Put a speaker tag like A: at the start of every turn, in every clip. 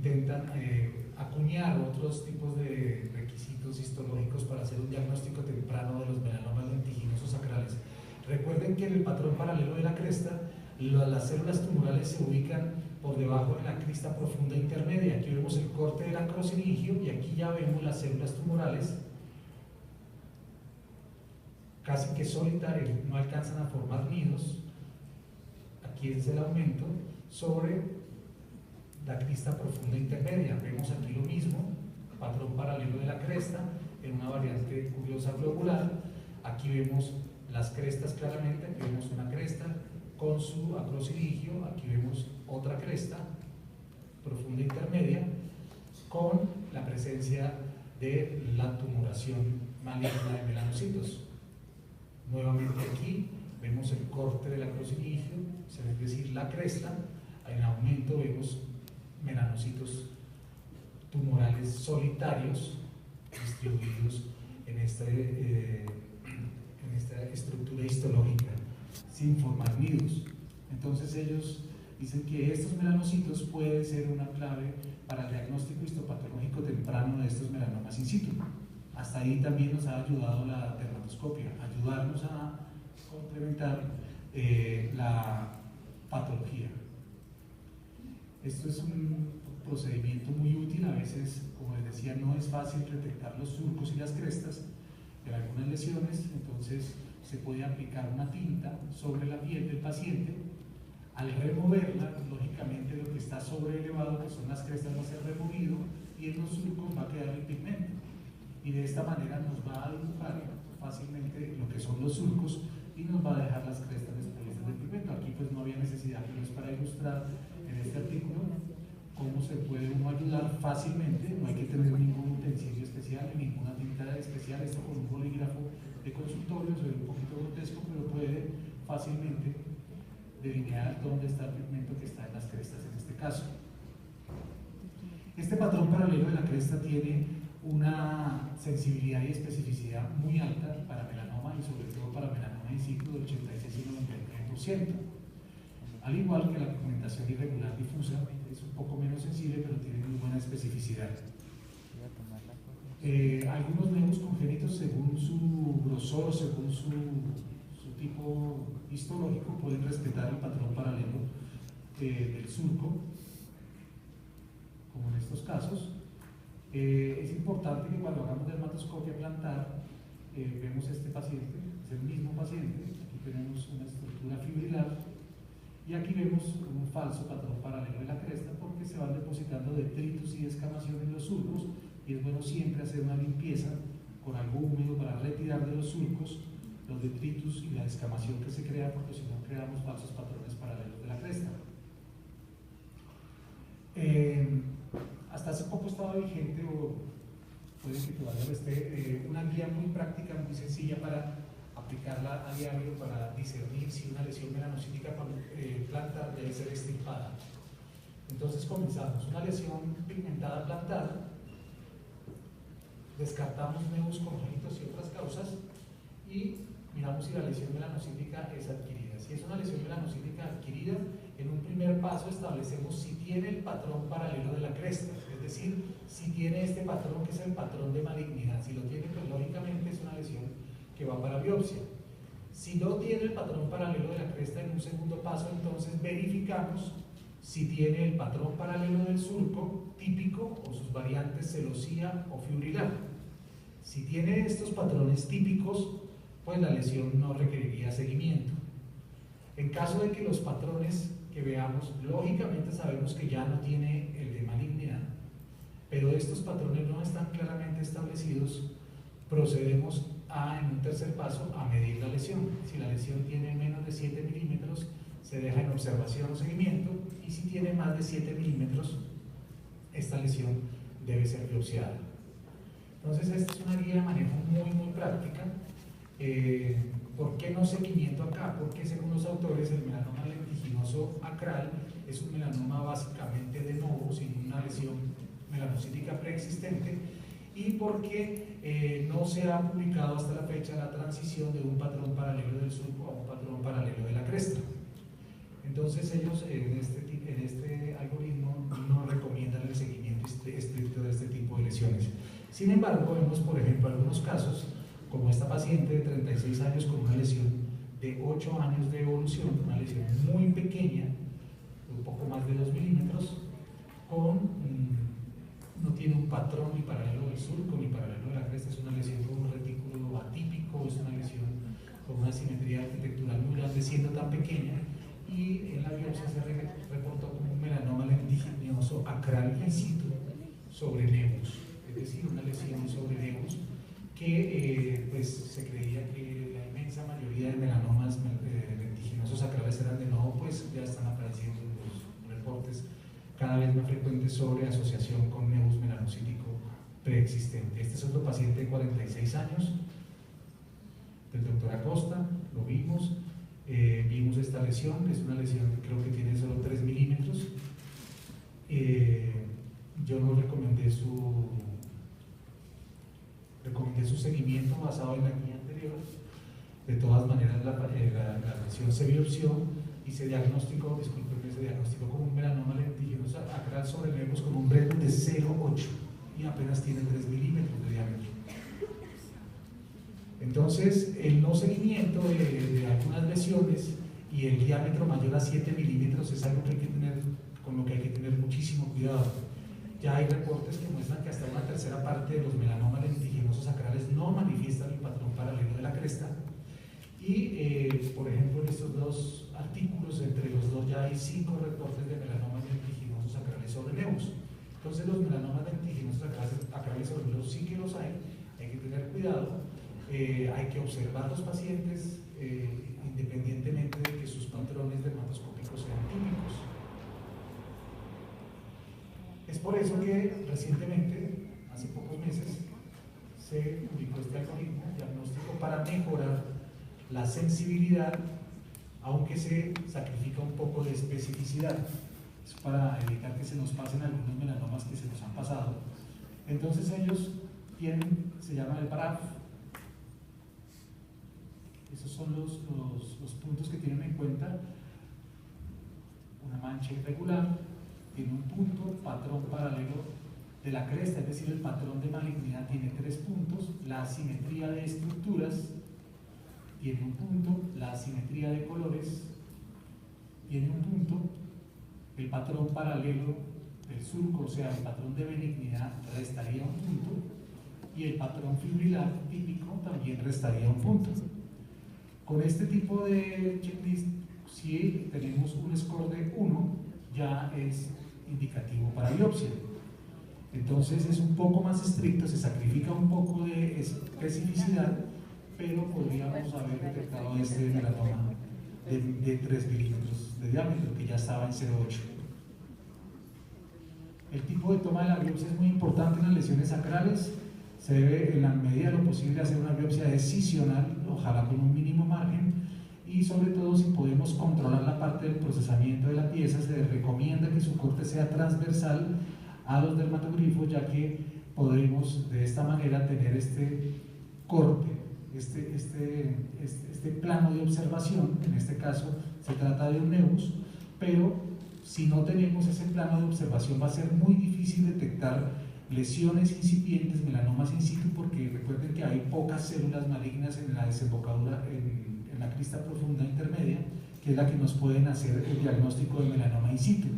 A: intentan acuñar otros tipos de requisitos histológicos para hacer un diagnóstico temprano de los melanomas lentiginosos acrales. Recuerden que en el patrón paralelo de la cresta, las células tumorales se ubican por debajo de la crista profunda intermedia. Aquí vemos el corte del acrocinigio y aquí ya vemos las células tumorales casi que solitarias, no alcanzan a formar nidos. Aquí es el aumento sobre la crista profunda intermedia. Vemos aquí lo mismo, patrón paralelo de la cresta en una variante curiosa globular. Aquí vemos las crestas claramente, aquí vemos una cresta con su acrocinigio, aquí vemos otra cresta profunda intermedia con la presencia de la tumoración maligna de melanocitos. Nuevamente aquí vemos el corte del acrocinigio, es decir, la cresta. En aumento vemos melanocitos tumorales solitarios distribuidos en esta estructura histológica sin formar nidos. Entonces ellos dicen que estos melanocitos pueden ser una clave para el diagnóstico histopatológico temprano de estos melanomas in situ. Hasta ahí también nos ha ayudado la dermatoscopia, ayudarnos a complementar la patología. Esto es un procedimiento muy útil. A veces, como les decía, no es fácil detectar los surcos y las crestas de algunas lesiones, entonces se puede aplicar una tinta sobre la piel del paciente. Al removerla, lógicamente lo que está sobreelevado, que son las crestas, va a ser removido y en los surcos va a quedar el pigmento. Y de esta manera nos va a dibujar fácilmente lo que son los surcos y nos va a dejar las crestas desprovistas de pigmento. Aquí pues no había necesidad, pero es para ilustrar en este artículo cómo se puede uno ayudar fácilmente. No hay que tener ningún utensilio especial, ninguna tinta especial. Esto con un bolígrafo de consultorio se ve un poquito grotesco, pero puede fácilmente delinear dónde está el pigmento que está en las crestas en este caso. Este patrón paralelo de la cresta tiene una sensibilidad y especificidad muy alta para melanoma y sobre todo para melanoma in situ de 86 y 99%. Al igual que la pigmentación irregular difusa, es un poco menos sensible, pero tiene muy buena especificidad. Algunos neos congénitos, según su grosor, según su tipo histológico, pueden respetar el patrón paralelo del surco, como en estos casos. Es importante que cuando hagamos dermatoscopia plantar, vemos este paciente, es el mismo paciente. Aquí tenemos una estructura fibrilar y aquí vemos un falso patrón paralelo de la cresta porque se van depositando detritus y descamación en los surcos y es bueno siempre hacer una limpieza con algo húmedo para retirar de los surcos los detritus y la descamación que se crea, porque si no creamos falsos patrones paralelos de la cresta. Hasta hace poco estaba vigente, o puede que todavía lo esté, una guía muy práctica, muy sencilla para aplicarla a diario para discernir si una lesión melanocítica plantar debe ser extirpada. Entonces comenzamos, una lesión pigmentada plantar, descartamos neos congénitos y otras causas y miramos si la lesión melanocítica es adquirida. Si es una lesión melanocítica adquirida, en un primer paso establecemos si tiene el patrón paralelo de la cresta, es decir, si tiene este patrón que es el patrón de malignidad. Si lo tiene, pues lógicamente es una lesión que va para biopsia. Si no tiene el patrón paralelo de la cresta, en un segundo paso entonces verificamos si tiene el patrón paralelo del surco típico o sus variantes celosía o fibrilar. Si tiene estos patrones típicos, pues la lesión no requeriría seguimiento. En caso de que los patrones que veamos, lógicamente sabemos que ya no tiene el de malignidad, pero estos patrones no están claramente establecidos, procedemos en un tercer paso a medir la lesión. Si la lesión tiene menos de 7 milímetros, se deja en observación o seguimiento, y si tiene más de 7 milímetros, esta lesión debe ser biopsiada. Entonces esta es una guía de manejo muy práctica. ¿Por qué no seguimiento acá? Porque según los autores el melanoma lentiginoso acral es un melanoma básicamente de novo, sin una lesión melanocítica preexistente, y porque no se ha publicado hasta la fecha la transición de un patrón paralelo del surco a un patrón paralelo de la cresta. Entonces ellos en este algoritmo no recomiendan el seguimiento Sin embargo, vemos, por ejemplo, algunos casos, como esta paciente de 36 años con una lesión de 8 años de evolución, una lesión muy pequeña, un poco más de 2 milímetros, no tiene un patrón ni paralelo del surco ni paralelo de la cresta, es una lesión con un retículo atípico, es una lesión con una simetría arquitectural muy grande siendo tan pequeña, y en la biopsia se reportó como un melanoma lentiginoso acral in situ sobre nebus, es decir, una lesión sobre nebus que pues se creía que la inmensa mayoría de melanomas lentiginosos acrales eran de nuevo, pues ya están apareciendo en los reportes cada vez más frecuentes sobre asociación con nebus melanocítico preexistente. Este es otro paciente de 46 años, del doctor Acosta, lo vimos. Vimos esta lesión, que es una lesión que creo que tiene solo 3 milímetros. Yo no recomendé su seguimiento basado en la guía anterior. De todas maneras, la lesión se biopsió y se diagnosticó, como un melanoma lentiginoso acral sobre nebus con un Bretton de 0,8 y apenas tiene 3 milímetros de diámetro. Entonces, el no seguimiento de algunas lesiones y el diámetro mayor a 7 milímetros es algo que hay que tener, con lo que hay que tener muchísimo cuidado. Ya hay reportes que muestran que hasta una tercera parte de los melanomas lentiginosos acrales no manifiestan el patrón paralelo de la cresta. Y, por ejemplo, en estos dos artículos, entre los dos ya hay 5 reportes de melanomas lentiginosos acrales sobre nebus. Entonces, los melanomas lentiginosos acrales sobre nebus sí que los hay que tener cuidado. Hay que observar los pacientes independientemente de que sus patrones dermatoscópicos sean típicos. Es por eso que recientemente, hace pocos meses, se publicó este algoritmo diagnóstico para mejorar la sensibilidad, aunque se sacrifica un poco de especificidad. Es para evitar que se nos pasen algunos melanomas que se nos han pasado. Entonces ellos se llama el BRAF. Esos son los puntos que tienen en cuenta. Una mancha irregular, tiene un punto, patrón paralelo de la cresta, es decir, el patrón de malignidad tiene 3 puntos, la asimetría de estructuras tiene un punto, la asimetría de colores tiene un punto, el patrón paralelo del surco, o sea, el patrón de benignidad restaría un punto, y el patrón fibrilar típico también restaría un punto. Con este tipo de checklist, si tenemos un score de 1, ya es indicativo para biopsia. Entonces es un poco más estricto, se sacrifica un poco de especificidad, pero podríamos haber detectado este melanoma de 3 milímetros de diámetro, que ya estaba en 0,8. El tipo de toma de la biopsia es muy importante en las lesiones acrales. Se debe, en la medida de lo posible, hacer una biopsia decisional, ojalá con un mínimo margen, y sobre todo, si podemos controlar la parte del procesamiento de la pieza, se recomienda que su corte sea transversal a los dermatogrifos, ya que podremos de esta manera tener este corte, este plano de observación. En este caso se trata de un nebus, pero si no tenemos ese plano de observación va a ser muy difícil detectar lesiones incipientes, melanomas in situ, porque recuerden que hay pocas células malignas en la desembocadura, en la crista profunda intermedia, que es la que nos pueden hacer el diagnóstico de melanoma in situ.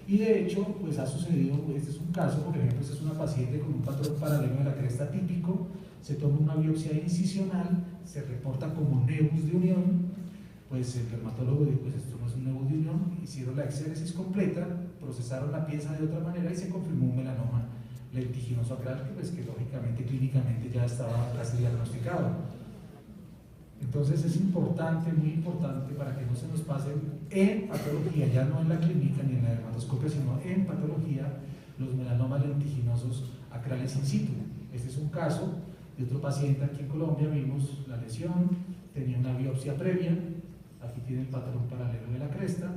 A: Y de hecho, pues ha sucedido, este es un caso, por ejemplo, esta es una paciente con un patrón paralelo de la cresta típico, se toma una biopsia incisional, se reporta como nebus de unión, pues el dermatólogo dijo, pues esto no es un nebus de unión, hicieron la exéresis completa, procesaron la pieza de otra manera y se confirmó un melanoma lentiginoso acral, pues que lógicamente clínicamente ya estaba casi diagnosticado. Entonces es importante, muy importante, para que no se nos pasen en patología, ya no en la clínica ni en la dermatoscopia, sino en patología, los melanomas lentiginosos acrales in situ. Este es un caso de otro paciente aquí en Colombia. Vimos la lesión, tenía una biopsia previa, aquí tiene el patrón paralelo de la cresta,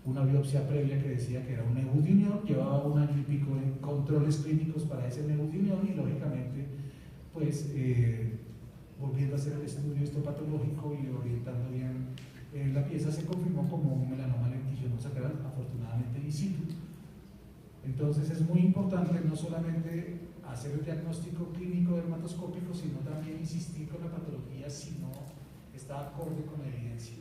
A: una biopsia previa que decía que era un nebus de unión, llevaba 1 año y pico en controles clínicos para ese nebus de unión, y lógicamente pues volviendo a hacer el estudio histopatológico y orientando bien la pieza, se confirmó como un melanoma lentiginoso acral, afortunadamente in situ. Entonces es muy importante no solamente hacer el diagnóstico clínico dermatoscópico, sino también insistir con la patología si no está acorde con la evidencia.